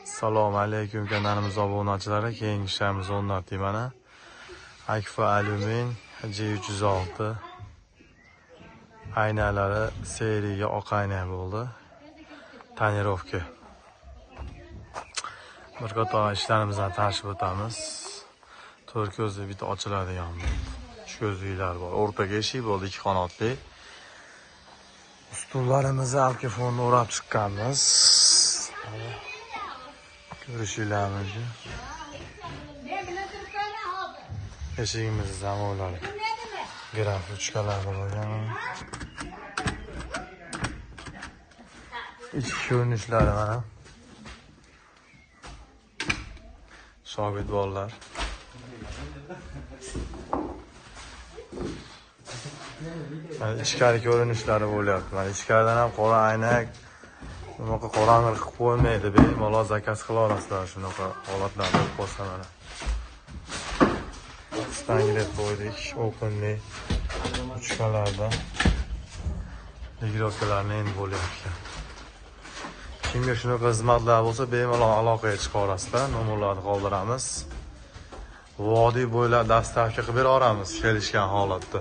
Assalomu alaykum kanalimiz obunachilari. Keyingi ishlarimiz o'rnatdik mana. Akfa alyumin G306 aynalari seriyaga oq ayna bo'ldi. Tonirovka. Bir qator ishlarimizdan tanishib o'tamiz. To'rt ko'zli bitta ochiladigan bo'ldi. Uch ko'zlilar bor. O'rtaga eshik bo'ldi, ikki qanotli. Ustunlarimizni alkafonni o'rab chiqqanmiz. Görüşürler mümkün. Eşiğimizi zamanlar. Graf uçkalarda bo'lgan. İçki ko'rinishlari mana. Shogird bolalar. Mana ichkari ko'rinishlari bo'lyapti. Mana ichkaridan ham qora aynak, bunaqa qorong'i qilib qo'ymaydi, bemalol zakaz qila olasizlar shunaqa holatlarda bo'lsa mana. Stanglet qo'ydik, openli uchkalarda. Ligirovkalarni endi bo'lyapti. Kimga shunaqa xizmatlar bo'lsa, bemalol aloqaga chiqa olasizlar, nomerlarni qoldiramiz. Vodiy bo'ylab dastavka qilib bera olamiz kelishgan holatda.